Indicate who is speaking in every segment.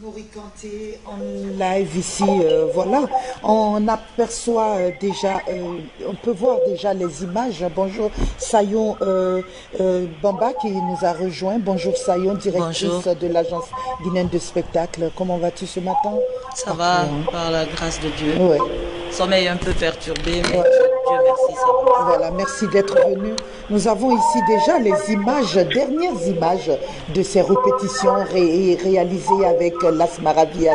Speaker 1: Morikanté en live ici, voilà, on aperçoit déjà, on peut voir déjà les images. Bonjour Sayon Bamba qui nous a rejoint. Bonjour Sayon, directrice
Speaker 2: Bonjour.
Speaker 1: de l'agence guinéenne de spectacle. Comment vas-tu ce matin?
Speaker 2: Ça va, par la grâce de Dieu.
Speaker 1: Ouais.
Speaker 2: Sommeil un peu perturbé, mais
Speaker 1: Ouais.
Speaker 2: Dieu merci, ça va.
Speaker 1: Voilà, merci d'être venu. Nous avons ici déjà les images, dernières images de ces répétitions réalisées avec Las Maravillas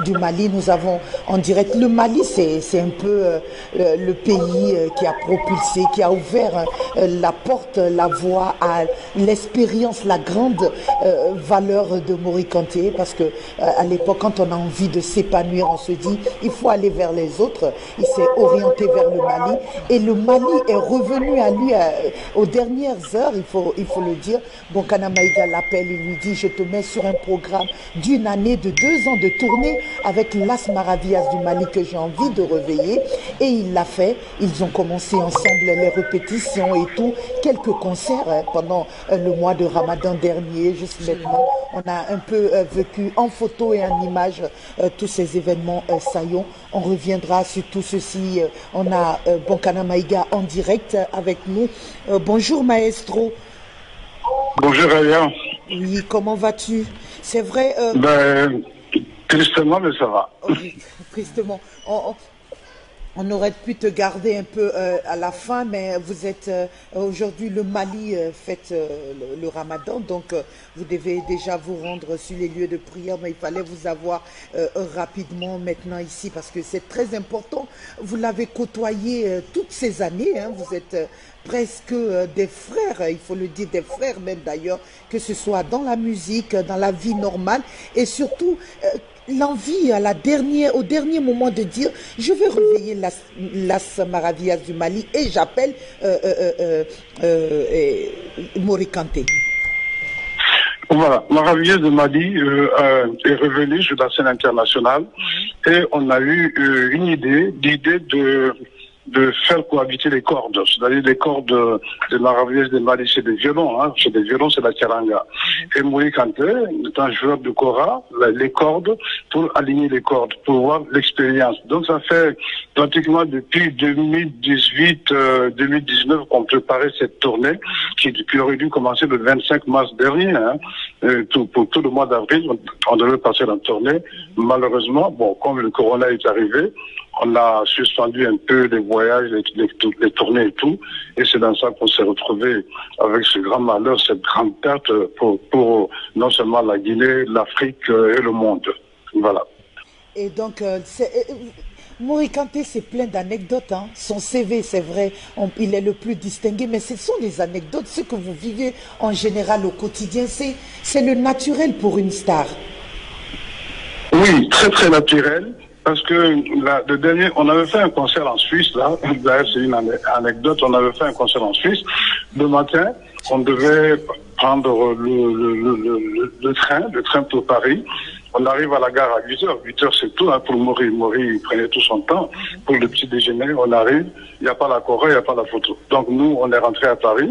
Speaker 1: du Mali. Nous avons en direct, le Mali, c'est un peu le pays qui a propulsé, qui a ouvert la porte, la voie à l'expérience, la grande valeur de Morikanté, parce que à l'époque, quand on a envie de s'épanouir, on se dit, il faut aller vers les autres. Il s'est orienté vers le Mali et le Mali est revenu à lui aux dernières heures, il faut le dire. Bonkana Maïga l'appelle, il lui dit, je te mets sur un programme d'une année, de 2 ans de tournée avec Las Maravillas du Mali que j'ai envie de réveiller. Et il l'a fait. Ils ont commencé ensemble les répétitions et tout. Quelques concerts pendant le mois de Ramadan dernier. Juste maintenant, on a un peu vécu en photo et en image tous ces événements saillants. On reviendra sur tout ceci. On a Bonkana Maïga en direct avec nous. Bonjour maestro.
Speaker 3: Bonjour Aya.
Speaker 1: Oui, comment vas-tu? C'est vrai.
Speaker 3: Tristement, mais ça va.
Speaker 1: Oui, tristement. On aurait pu te garder un peu à la fin, mais vous êtes aujourd'hui, le Mali fête le Ramadan, donc vous devez déjà vous rendre sur les lieux de prière, mais il fallait vous avoir rapidement maintenant ici parce que c'est très important. Vous l'avez côtoyé toutes ces années, hein, vous êtes presque des frères, il faut le dire, des frères même d'ailleurs, que ce soit dans la musique, dans la vie normale et surtout l'envie au dernier moment de dire je vais réveiller Las Maravillas du Mali et j'appelle Morikanté.
Speaker 3: Voilà, Maravillas du Mali est revenu sur la scène internationale et on a eu une l'idée de faire cohabiter les cordes, c'est-à-dire les cordes de Maravillas de Mali, c'est des violons, hein, c'est la charanga. Et Morikanté, étant joueur de kora, les cordes, pour aligner les cordes, pour voir l'expérience. Donc ça fait pratiquement depuis 2018-2019 qu'on préparait cette tournée qui aurait dû commencer le 25 mars dernier. Hein. Pour tout le mois d'avril, on devait passer la tournée. Malheureusement, bon, comme le corona est arrivé, on a suspendu un peu les voyages, les tournées et tout. Et c'est dans ça qu'on s'est retrouvé avec ce grand malheur, cette grande perte pour non seulement la Guinée, l'Afrique et le monde. Voilà.
Speaker 1: Et donc, Morikanté, c'est plein d'anecdotes. Hein. Son CV, c'est vrai, il est le plus distingué, mais ce sont des anecdotes, ce que vous vivez en général au quotidien. C'est le naturel pour une star.
Speaker 3: Oui, très très naturel. Parce que le dernier, on avait fait un concert en Suisse, là, d'ailleurs c'est une anecdote, on avait fait un concert en Suisse. Le matin, on devait prendre le train pour Paris. On arrive à la gare à 8h. 8h, c'est tout, hein, pour Mori. Mori, il prenait tout son temps. Pour le petit déjeuner, on arrive, il n'y a pas la chorale, il n'y a pas la photo. Donc nous, on est rentré à Paris.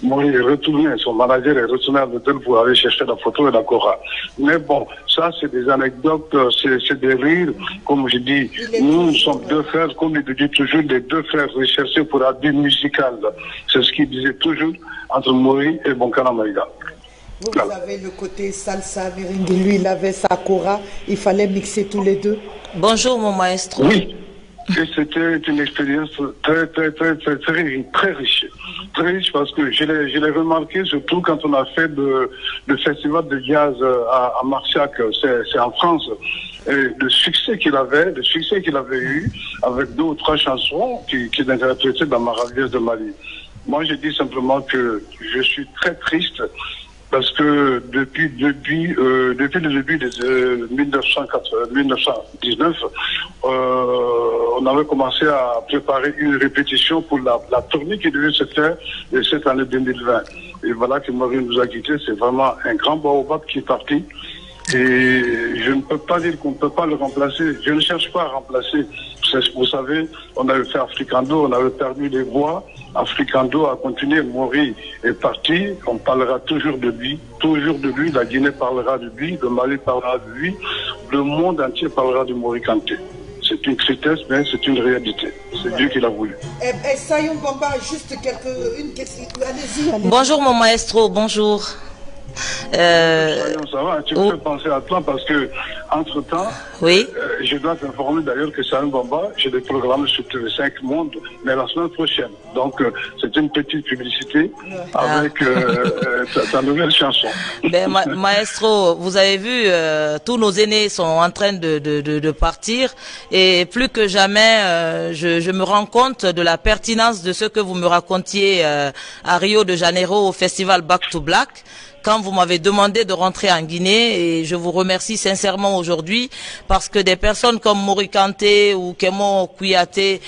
Speaker 3: Mori est retourné, son manager est retourné à l'hôtel pour aller chercher la photo et la chorale. Mais bon, ça, c'est des anecdotes, c'est des rires. Comme je dis, nous sommes deux frères, comme il dit toujours, les deux frères recherchés pour la vie musicale. C'est ce qu'il disait toujours entre Mori et Bonkana Maïga.
Speaker 1: Vous avez le côté salsa, merengue, lui il avait sa kora, il fallait mixer tous les deux.
Speaker 2: Bonjour mon maestro.
Speaker 3: Oui, et c'était une expérience très riche. Très riche parce que je l'ai remarqué surtout quand on a fait le festival de jazz à Marciac, c'est en France. Et le succès qu'il avait eu avec 2 ou 3 chansons qu'il interprétait dans Maravillas de Mali. Moi, je dis simplement que je suis très triste parce que depuis le début de 1919, on avait commencé à préparer une répétition pour la tournée qui devait se faire cette année 2020. Et voilà que Marie nous a quittés. C'est vraiment un grand baobab qui est parti. Et je ne peux pas dire qu'on ne peut pas le remplacer. Je ne cherche pas à remplacer. Vous savez, on avait fait Africando, on avait perdu les voix. Africando a continué, Mori est parti, on parlera toujours de lui, la Guinée parlera de lui, le Mali parlera de lui, le monde entier parlera de Mori Kanté. C'est une tristesse, mais c'est une réalité. C'est Dieu qui l'a voulu.
Speaker 1: Sayon Bamba, juste une question. Allez-y.
Speaker 2: Bonjour mon maestro, bonjour.
Speaker 3: Ça va, tu me fais penser à toi parce que, entre-temps,
Speaker 2: oui.
Speaker 3: Je dois t'informer d'ailleurs que Sayon Bamba, j'ai des programmes sur TV5 Monde, mais la semaine prochaine. Donc, c'est une petite publicité avec ta nouvelle chanson.
Speaker 2: Ben, maestro, vous avez vu, tous nos aînés sont en train de partir et plus que jamais, je me rends compte de la pertinence de ce que vous me racontiez à Rio de Janeiro au festival Back to Black, quand vous m'avez demandé de rentrer en Guinée, et je vous remercie sincèrement aujourd'hui parce que des personnes comme Mori Kanté ou Kemo Kouyaté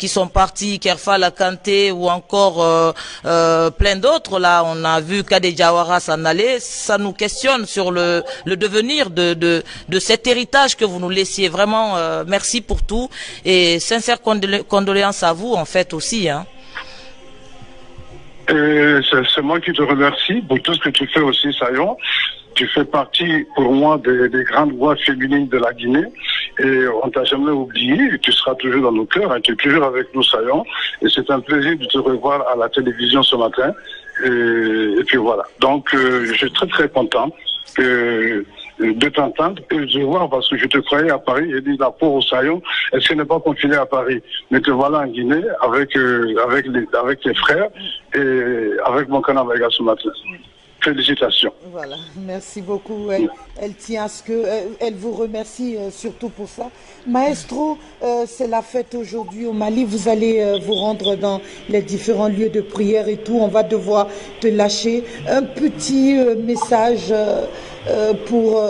Speaker 2: qui sont partis, Kerfala Kanté ou encore plein d'autres, là on a vu Kade Jawara s'en aller, ça nous questionne sur le devenir de cet héritage que vous nous laissiez. Vraiment merci pour tout et sincères condoléances à vous en fait aussi, hein.
Speaker 3: C'est moi qui te remercie pour tout ce que tu fais aussi, Sayon. Tu fais partie, pour moi, des grandes voix féminines de la Guinée. Et on t'a jamais oublié. Et tu seras toujours dans nos cœurs. Hein, tu es toujours avec nous, Sayon. Et c'est un plaisir de te revoir à la télévision ce matin. Et puis voilà. Donc, je suis très, très content de t'entendre et de voir, parce que je te croyais à Paris et dit la pauvre Sayon, est-ce qu'elle n'est pas confinée à Paris? Mais te voilà en Guinée avec tes frères et avec mon canal ce matin. Félicitations.
Speaker 1: Voilà, merci beaucoup. Elle tient à ce que, elle vous remercie surtout pour ça. Maestro, c'est la fête aujourd'hui au Mali. Vous allez vous rendre dans les différents lieux de prière et tout. On va devoir te lâcher un petit message pour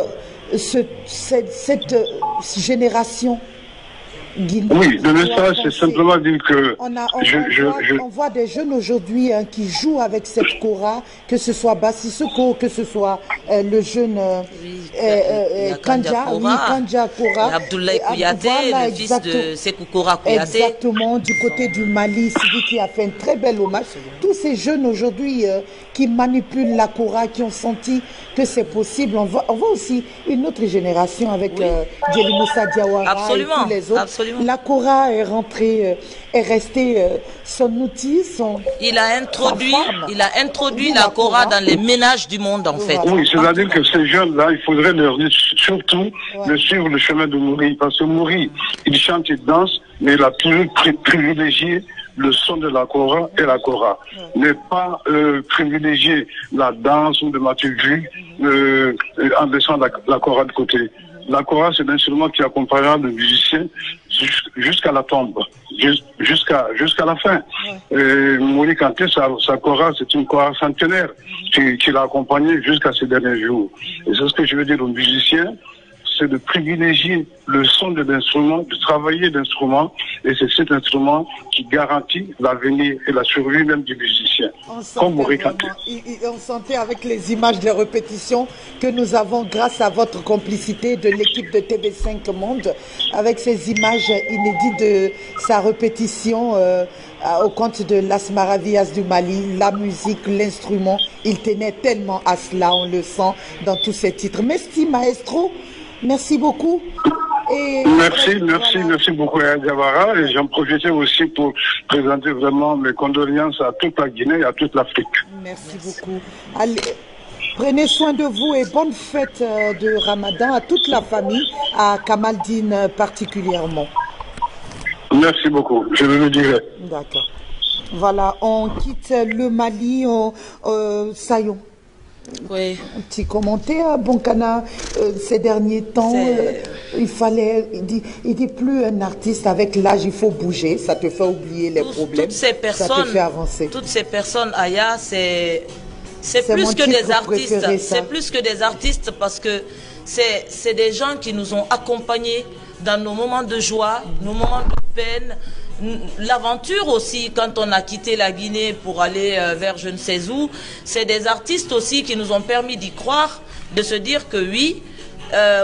Speaker 1: cette génération guinéenne.
Speaker 3: Oui, le message, c'est simplement dire que
Speaker 1: on voit des jeunes aujourd'hui qui jouent avec cette kora, que ce soit Bassissoko, que ce soit le jeune Kandja Kora,
Speaker 2: Abdoulaye Kouyaté,
Speaker 1: voilà,
Speaker 2: le fils de Sékou Kora Kouyaté.
Speaker 1: Exactement, du côté du Mali, celui qui a fait un très bel hommage. Tous ces jeunes aujourd'hui qui manipulent la kora, qui ont senti que c'est possible. On voit aussi une autre génération avec Djeli Moussa Diawara et tous les autres.
Speaker 2: Absolument.
Speaker 1: La kora est rentrée, est restée son outil,
Speaker 3: Il a
Speaker 2: introduit la kora dans les ménages du monde en fait.
Speaker 3: Oui, c'est-à-dire que ces jeunes-là, il faudrait leur dire surtout de suivre le chemin de Mori, parce que Mori, il chante, il danse, mais il a toujours privilégié le son de la kora et la kora. Ne pas privilégier la danse ou de Mathieu en laissant la kora de côté. La kora, c'est l'instrument qui accompagnera le musicien jusqu'à la tombe, jusqu'à la fin. Mori Kanté, sa kora, c'est une kora centenaire qui l'a accompagné jusqu'à ces derniers jours. Et c'est ce que je veux dire aux musiciens, c'est de privilégier le son de l'instrument, de travailler l'instrument, et c'est cet instrument qui garantit l'avenir et la survie même du musicien, comme Mori Kanté.
Speaker 1: On sentait avec les images des répétitions que nous avons, grâce à votre complicité de l'équipe de TV5 Monde, avec ces images inédites de sa répétition au compte de Las Maravillas du Mali, la musique, l'instrument, il tenait tellement à cela, on le sent dans tous ces titres. Merci maestro. Merci beaucoup. Et
Speaker 3: merci beaucoup à Diawara. Et j'en profitais aussi pour présenter vraiment mes condoléances à toute la Guinée et à toute l'Afrique.
Speaker 1: Merci beaucoup. Allez, prenez soin de vous et bonne fête de Ramadan à toute la famille, à Kamaldine particulièrement.
Speaker 3: Merci beaucoup, je le dirai.
Speaker 1: D'accord. Voilà, on quitte le Mali, Sayon.
Speaker 2: Oui.
Speaker 1: Un petit commentaire, Bonkana, ces derniers temps, il dit plus un artiste avec l'âge, il faut bouger, ça te fait oublier les problèmes, ça te fait avancer.
Speaker 2: Toutes ces personnes, Aya, c'est plus que des artistes, c'est plus que des artistes parce que c'est des gens qui nous ont accompagnés dans nos moments de joie, nos moments de peine, l'aventure aussi, quand on a quitté la Guinée pour aller vers je ne sais où, c'est des artistes aussi qui nous ont permis d'y croire, de se dire que oui,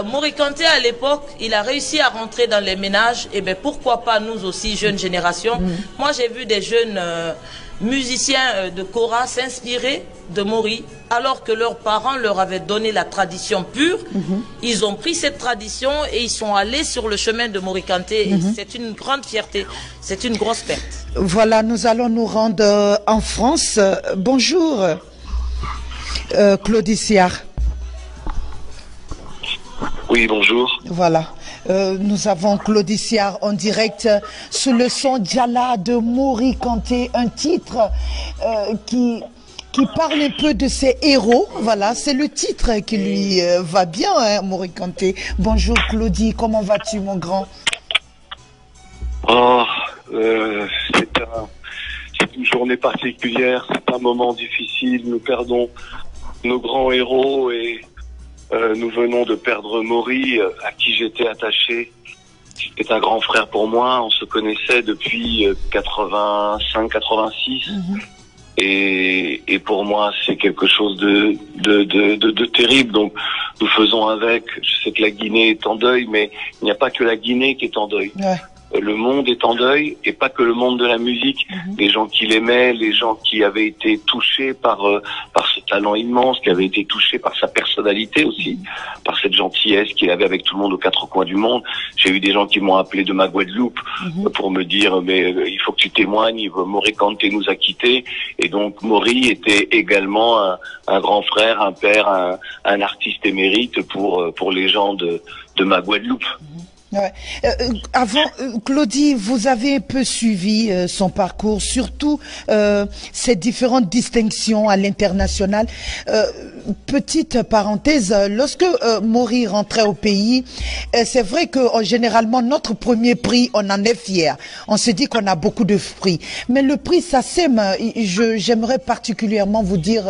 Speaker 2: Mori Kanté à l'époque, il a réussi à rentrer dans les ménages, et bien pourquoi pas nous aussi, jeunes générations. Moi j'ai vu des jeunes musiciens de kora s'inspiraient de Maury, alors que leurs parents leur avaient donné la tradition pure. Ils ont pris cette tradition et ils sont allés sur le chemin de Maury Kanté. C'est une grande fierté, c'est une grosse perte.
Speaker 1: Voilà, nous allons nous rendre en France. Bonjour, Claudie Siard.
Speaker 4: Oui, bonjour.
Speaker 1: Voilà. Nous avons Claudie Siard en direct sous le son Djala de Maury Kanté, un titre qui parle un peu de ses héros. Voilà, c'est le titre qui lui va bien, hein, Maury Kanté. Bonjour Claudie, comment vas-tu mon grand?
Speaker 4: C'est une journée particulière, c'est un moment difficile, nous perdons nos grands héros et nous venons de perdre Maury, à qui j'étais attaché. C'était un grand frère pour moi, on se connaissait depuis 85-86 et pour moi c'est quelque chose de terrible, donc nous faisons avec. Je sais que la Guinée est en deuil, mais il n'y a pas que la Guinée qui est en deuil. Ouais. Le monde est en deuil, et pas que le monde de la musique. Les gens qui l'aimaient, les gens qui avaient été touchés par ce talent immense, qui avaient été touchés par sa personnalité aussi, par cette gentillesse qu'il avait avec tout le monde aux quatre coins du monde. J'ai eu des gens qui m'ont appelé de ma Guadeloupe pour me dire mais il faut que tu témoignes, Maury Kanté nous a quittés. Et donc Maury était également un grand frère, un père, un artiste émérite pour les gens de ma Guadeloupe.
Speaker 1: Ouais. Avant, Claudie, vous avez un peu suivi son parcours, surtout ses différentes distinctions à l'international. Petite parenthèse, lorsque Maury rentrait au pays, c'est vrai que généralement notre premier prix, on en est fier. On se dit qu'on a beaucoup de prix. Mais le prix SACEM, j'aimerais particulièrement vous dire,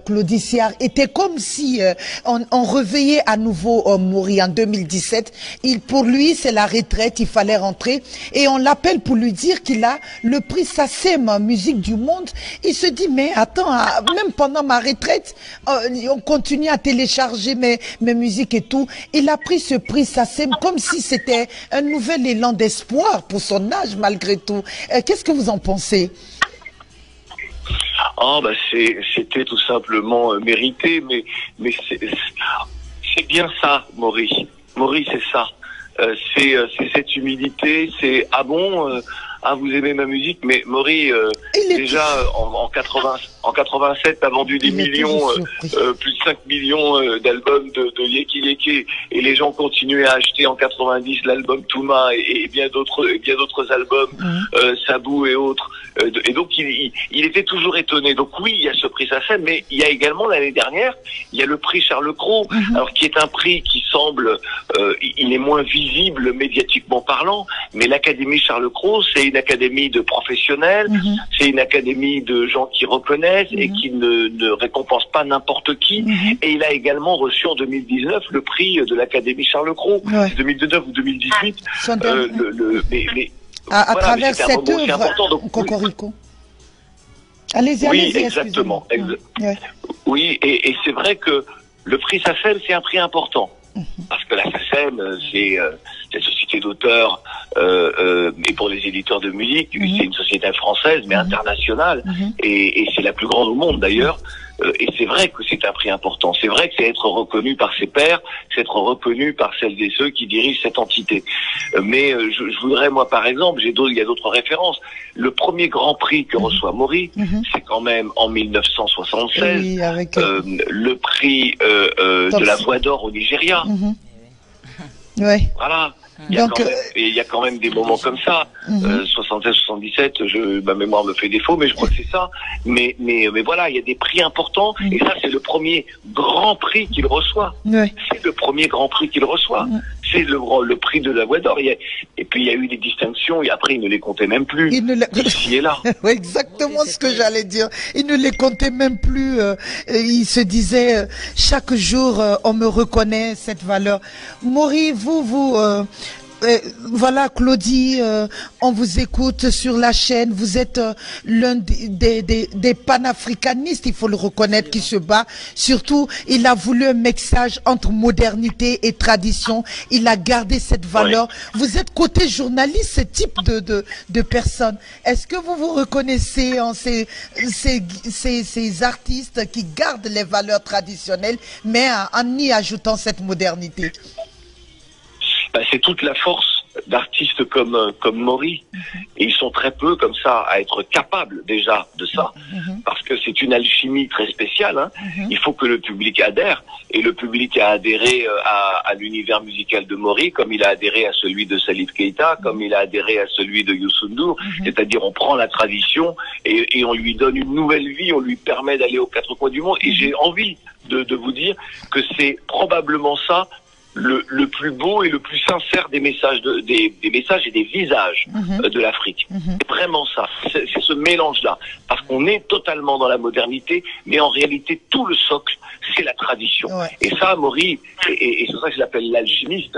Speaker 1: Claudie Siard, était comme si on réveillait à nouveau Maury en 2017. Pour lui, c'est la retraite, il fallait rentrer. Et on l'appelle pour lui dire qu'il a le prix SACEM, musique du monde. Il se dit, mais attends, même pendant ma retraite, on continue à télécharger mes musiques et tout. Il a pris ce prix SACEM comme si c'était un nouvel élan d'espoir pour son âge, malgré tout. Qu'est-ce que vous en pensez?
Speaker 4: C'était tout simplement mérité, mais c'est bien ça, Maury. Maury, c'est ça. C'est cette humilité, c'est vous aimez ma musique, mais Maury déjà en 87 a vendu des millions, plus de 5 millions d'albums de Yeki Yeki, et les gens continuaient à acheter en 90 l'album Touma et bien d'autres albums, Sabou et autres. Et donc il était toujours étonné. Donc oui, il y a ce prix SACEM, mais il y a également l'année dernière, il y a le prix Charles Cros, alors qui est un prix qui semble, il est moins visible médiatiquement parlant, mais l'Académie Charles Cros, c'est une académie de professionnels, c'est une académie de gens qui reconnaissent et qui ne récompense pas n'importe qui. Et il a également reçu en 2019 le prix de l'Académie Charles Cros, 2019 ou 2018.
Speaker 1: À travers cette œuvre, Cocorico. Allez-y,
Speaker 4: oui, exactement. Oui, et c'est vrai que le prix SACEM, c'est un prix important. Parce que la SACEM, c'est la société d'auteurs, et pour les éditeurs de musique, c'est une société française, mais internationale, et c'est la plus grande au monde d'ailleurs. Et c'est vrai que c'est un prix important. C'est vrai que c'est être reconnu par ses pairs, c'est être reconnu par celles et ceux qui dirigent cette entité. Mais je voudrais, moi, par exemple, il y a d'autres références. Le premier grand prix que reçoit Maury, c'est quand même en 1976, avec, le prix de la Voix d'Or au Nigeria. Voilà. Il y a quand même des moments comme ça. 76-77, ma mémoire me fait défaut, mais je crois que c'est ça. Mais voilà, il y a des prix importants, et ça, c'est le premier grand prix qu'il reçoit. C'est le premier grand prix qu'il reçoit. C'est le prix de la Voix d'Or. Et puis, il y a eu des distinctions, et après, il ne les comptait même plus. Ici et là.
Speaker 1: Exactement ce que j'allais dire. Il ne les comptait même plus. Il se disait, chaque jour, on me reconnaît cette valeur. Maury, Voilà, Claudie, on vous écoute sur la chaîne. Vous êtes l'un des panafricanistes, il faut le reconnaître, qui se bat. Surtout, il a voulu un mixage entre modernité et tradition. Il a gardé cette valeur. Ouais. Vous êtes côté journaliste, ce type de personnes. Est-ce que vous vous reconnaissez en ces artistes qui gardent les valeurs traditionnelles, mais en y ajoutant cette modernité?
Speaker 4: C'est toute la force d'artistes comme Maury. Et ils sont très peu comme ça à être capables déjà de ça. Parce que c'est une alchimie très spéciale. Hein. Il faut que le public adhère. Et le public a adhéré à l'univers musical de Maury, comme il a adhéré à celui de Salif Keita, comme il a adhéré à celui de Youssou N'Dour. C'est-à-dire on prend la tradition et on lui donne une nouvelle vie, on lui permet d'aller aux quatre coins du monde. Et j'ai envie de vous dire que c'est probablement ça le plus beau et le plus sincère des messages des messages et des visages de l'Afrique. C'est vraiment ça. C'est ce mélange-là. Parce qu'on est totalement dans la modernité, mais en réalité, tout le socle, c'est la tradition. Ouais. Et ça, Maury, et c'est pour ça que je l'appelle l'alchimiste,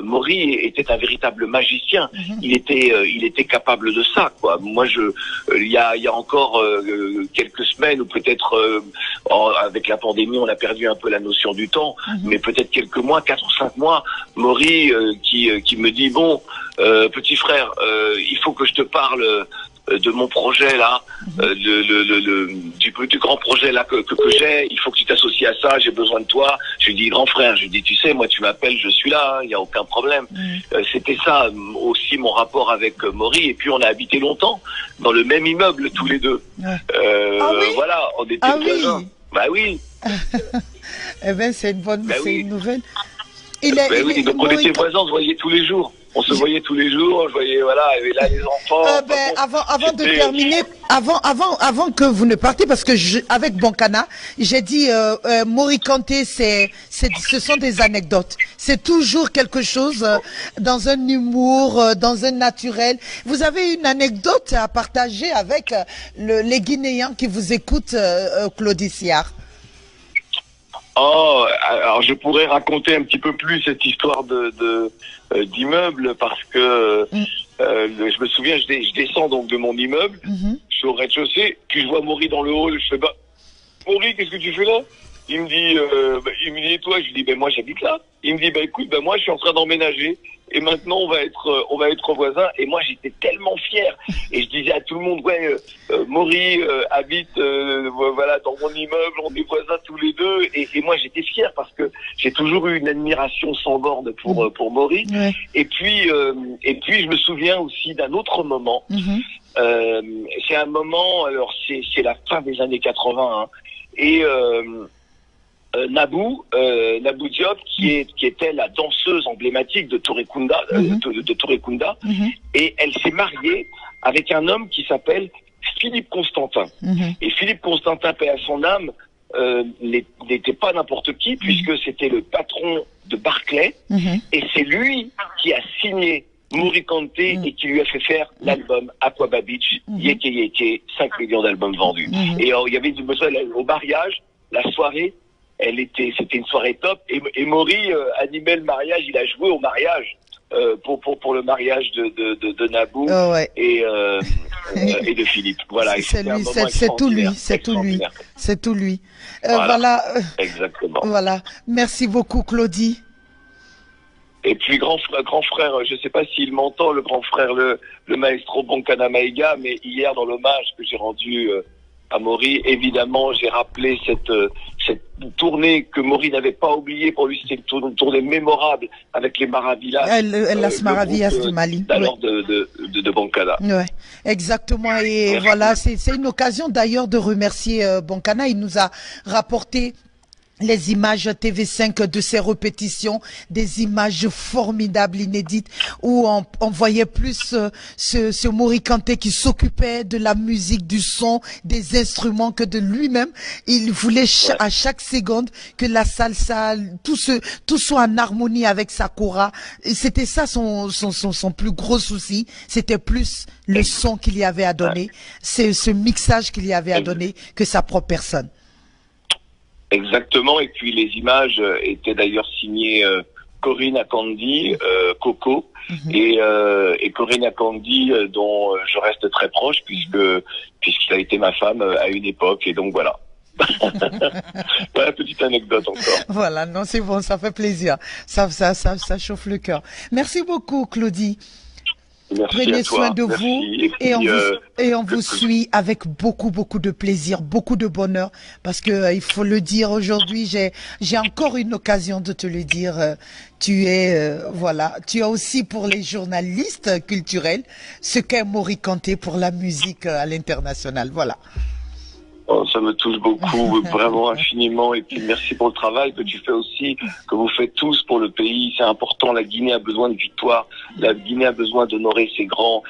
Speaker 4: Maury était un véritable magicien. Il était capable de ça, quoi. Moi, il y a encore quelques semaines, ou peut-être avec la pandémie, on a perdu un peu la notion du temps, mais peut-être quelques mois, 4 ou 5 mois, Maury qui me dit bon, petit frère, il faut que je te parle de mon projet là, du grand projet là que j'ai. Il faut que tu t'associes à ça. J'ai besoin de toi. Je lui dis grand frère. Je lui dis tu sais moi tu m'appelles, je suis là. Il y a aucun problème. C'était ça aussi mon rapport avec Maury. Et puis on a habité longtemps dans le même immeuble tous les deux. Oui. Voilà, on était voisins. Bah oui.
Speaker 1: Eh ben c'est une bonne, une nouvelle.
Speaker 4: Donc on était voisins, on se voyait tous les jours. On se voyait tous les jours, je voyais, voilà, et là les enfants.
Speaker 1: Avant de terminer, avant que vous ne partiez, parce que avec Bonkana, j'ai dit Maury Kanté, ce sont des anecdotes. C'est toujours quelque chose dans un humour, dans un naturel. Vous avez une anecdote à partager avec les Guinéens qui vous écoutent, Claudie Siard?
Speaker 4: Oh, alors je pourrais raconter un petit peu plus cette histoire d'immeuble parce que je me souviens, je descends donc de mon immeuble, je suis au rez-de-chaussée, puis je vois Maury dans le hall, je fais Maury, qu'est-ce que tu fais là? Il me dit et toi? Je lui dis moi j'habite là. Il me dit écoute, moi je suis en train d'emménager et maintenant on va être voisins. Et moi j'étais tellement fier et je disais à tout le monde Maury habite voilà dans mon immeuble, on est voisins tous les deux et moi j'étais fier parce que j'ai toujours eu une admiration sans borne pour Maury. Et puis je me souviens aussi d'un autre moment. C'est un moment, alors c'est la fin des années 80 et Nabou Diop qui était la danseuse emblématique de Touré Kunda, et elle s'est mariée avec un homme qui s'appelle Philippe Constantin. Et Philippe Constantin, paix à son âme, n'était pas n'importe qui puisque c'était le patron de Barclay et c'est lui qui a signé Maury Kanté et qui lui a fait faire l'album Aquaba Beach, Yeke Yeke, 5 millions d'albums vendus. Et il y avait au mariage, la soirée, c'était une soirée top et Maury animait le mariage, il a joué au mariage pour le mariage de Nabou et de Philippe. Voilà.
Speaker 1: C'est tout lui. Voilà.
Speaker 4: Exactement.
Speaker 1: Voilà. Merci beaucoup, Claudie.
Speaker 4: Et puis grand frère, je sais pas s'il m'entend, le grand frère, le maestro Bonkana Maïga, mais hier dans l'hommage que j'ai rendu à Maury, évidemment, j'ai rappelé cette tournée que Maury n'avait pas oubliée. Pour lui, c'était une tournée mémorable avec les Maravillas.
Speaker 1: Las Maravillas du Mali.
Speaker 4: Alors de Bonkana.
Speaker 1: Ouais, exactement. Et merci. Voilà, c'est une occasion d'ailleurs de remercier Bonkana. Il nous a rapporté les images TV5 de ces répétitions, des images formidables, inédites, où on voyait plus ce Maury Kanté qui s'occupait de la musique, du son, des instruments que de lui-même. Il voulait à chaque seconde que la salsa, tout soit en harmonie avec sa kora. C'était ça son plus gros souci. C'était plus le son qu'il y avait à donner, c'est ce mixage qu'il y avait à donner que sa propre personne.
Speaker 4: Exactement, et puis les images étaient d'ailleurs signées Corinne Akandi, Coco, et Corinne Akandi, dont je reste très proche puisqu'il a été ma femme à une époque, et donc voilà. Voilà, petite anecdote encore.
Speaker 1: Voilà, non, c'est bon, ça fait plaisir. Ça chauffe le cœur. Merci beaucoup, Claudie.
Speaker 4: Merci
Speaker 1: Prenez
Speaker 4: à toi.
Speaker 1: soin de
Speaker 4: Merci.
Speaker 1: vous et on vous suit avec beaucoup de plaisir, beaucoup de bonheur, parce que il faut le dire aujourd'hui, j'ai encore une occasion de te le dire. Tu es tu as aussi pour les journalistes culturels ce qu'est Maury Kanté pour la musique à l'international. Voilà.
Speaker 4: Oh, ça me touche beaucoup, vraiment infiniment. Et puis merci pour le travail que tu fais aussi, que vous faites tous pour le pays. C'est important. La Guinée a besoin de victoire. La Guinée a besoin d'honorer ses grandes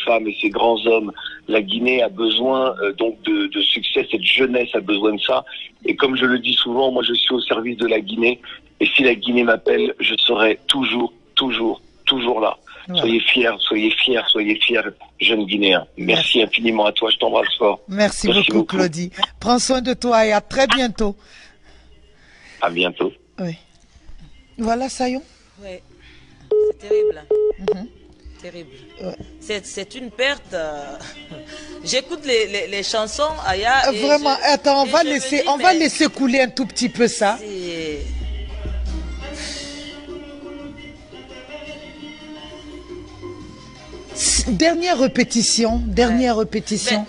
Speaker 4: femmes et ses grands hommes. La Guinée a besoin donc de succès. Cette jeunesse a besoin de ça. Et comme je le dis souvent, moi je suis au service de la Guinée. Et si la Guinée m'appelle, je serai toujours là. Ouais. Soyez fiers, jeunes Guinéens. Merci infiniment à toi, je t'embrasse fort.
Speaker 1: Merci beaucoup, Claudie. Prends soin de toi et à très bientôt.
Speaker 4: À bientôt.
Speaker 1: Oui. Voilà, Sayon.
Speaker 2: Oui, c'est terrible. Terrible. Ouais. C'est une perte. J'écoute les chansons, Aya.
Speaker 1: Vraiment, attends, on va laisser couler un tout petit peu ça. Dernière répétition.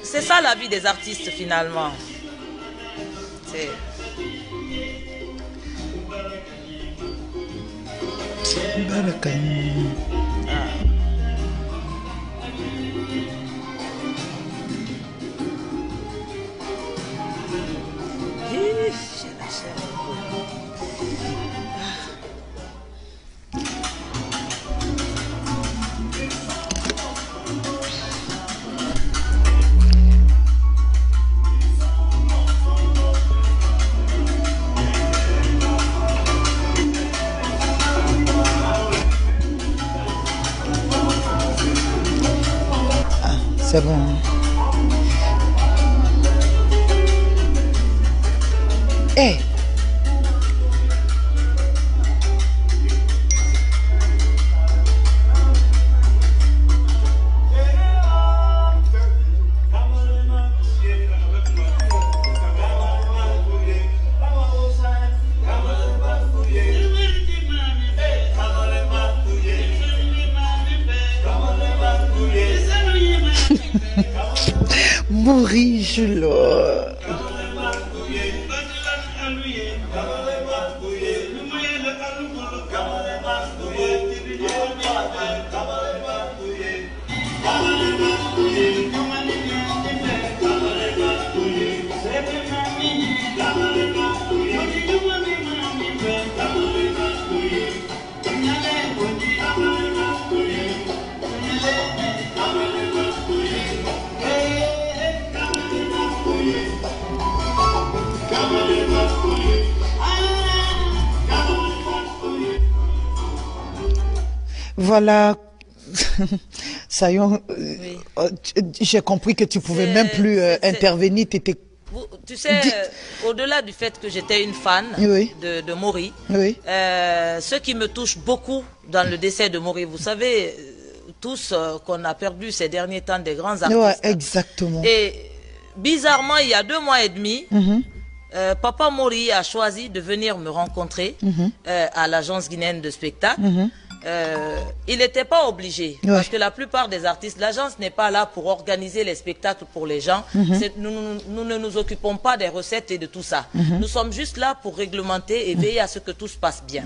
Speaker 2: C'est ça la vie des artistes finalement. C'est...
Speaker 1: C'est bon. Hey. Maury, je l'ai. Voilà, Sayon, oui. J'ai compris que tu pouvais même plus intervenir.
Speaker 2: Tu sais, au-delà du fait que j'étais une fan de Maury, ce qui me touche beaucoup dans le décès de Maury, vous savez tous qu'on a perdu ces derniers temps des grands artistes.
Speaker 1: Ouais, exactement.
Speaker 2: Et bizarrement, il y a 2 mois et demi, Papa Maury a choisi de venir me rencontrer à l'agence guinéenne de spectacle. Il n'était pas obligé, parce que la plupart des artistes, l'agence n'est pas là pour organiser les spectacles pour les gens. Nous ne nous occupons pas des recettes et de tout ça. Nous sommes juste là pour réglementer et veiller à ce que tout se passe bien.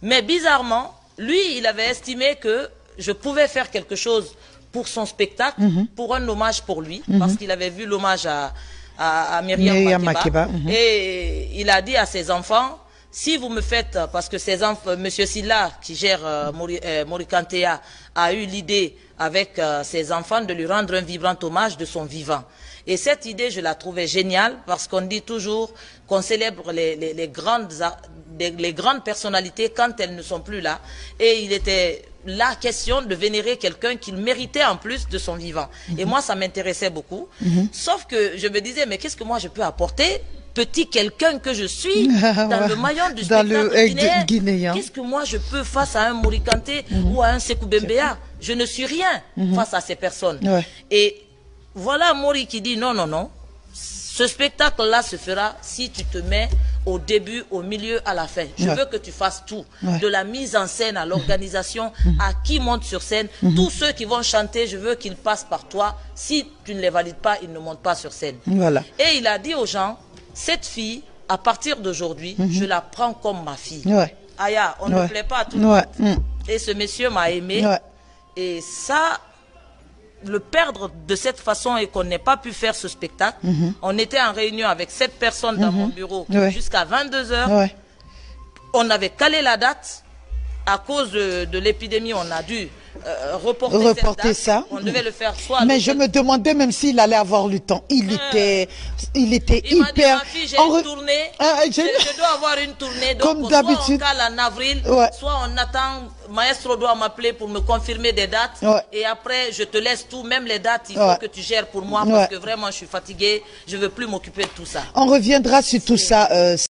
Speaker 2: Mais bizarrement, lui, il avait estimé que je pouvais faire quelque chose pour son spectacle, pour un hommage pour lui, parce qu'il avait vu l'hommage à Myriam Makeba. Et il a dit à ses enfants, si vous me faites, parce que ces enfants, Monsieur Silla, qui gère Maury Kanté, a eu l'idée avec ses enfants de lui rendre un vibrant hommage de son vivant. Et cette idée, je la trouvais géniale, parce qu'on dit toujours qu'on célèbre les grandes personnalités quand elles ne sont plus là. Et il était la question de vénérer quelqu'un qu'il méritait en plus de son vivant. Et moi, ça m'intéressait beaucoup. Sauf que je me disais, mais qu'est-ce que moi je peux apporter petit quelqu'un que je suis dans le maillon du spectacle guinéen. Qu'est-ce que moi je peux face à un Mori Kanté ou à un Sékou Bembeya? Je ne suis rien face à ces personnes. Et voilà Mori qui dit non, non, non. Ce spectacle-là se fera si tu te mets au début, au milieu, à la fin. Je veux que tu fasses tout. De la mise en scène à l'organisation, à qui monte sur scène. Tous ceux qui vont chanter, je veux qu'ils passent par toi. Si tu ne les valides pas, ils ne montent pas sur scène. Voilà. Et il a dit aux gens, cette fille, à partir d'aujourd'hui, je la prends comme ma fille. Aya, on ne plaît pas à tout le monde. Et ce monsieur m'a aimé. Et ça... le perdre de cette façon et qu'on n'ait pas pu faire ce spectacle. On était en réunion avec 7 personnes dans mon bureau jusqu'à 22 h. On avait calé la date. À cause de l'épidémie, on a dû reporter cette date. On devait le faire soit...
Speaker 1: Mais je me demandais même s'il allait avoir le temps. Il était hyper...
Speaker 2: Il m'a dit, ma fille, j'ai une tournée. Je dois avoir une tournée. Donc, comme d'habitude. Soit on cale en avril, soit on attend... Maestro doit m'appeler pour me confirmer des dates. Et après, je te laisse tout. Même les dates, il faut que tu gères pour moi. Parce que vraiment, je suis fatiguée. Je ne veux plus m'occuper de tout ça.
Speaker 1: On reviendra sur tout ça.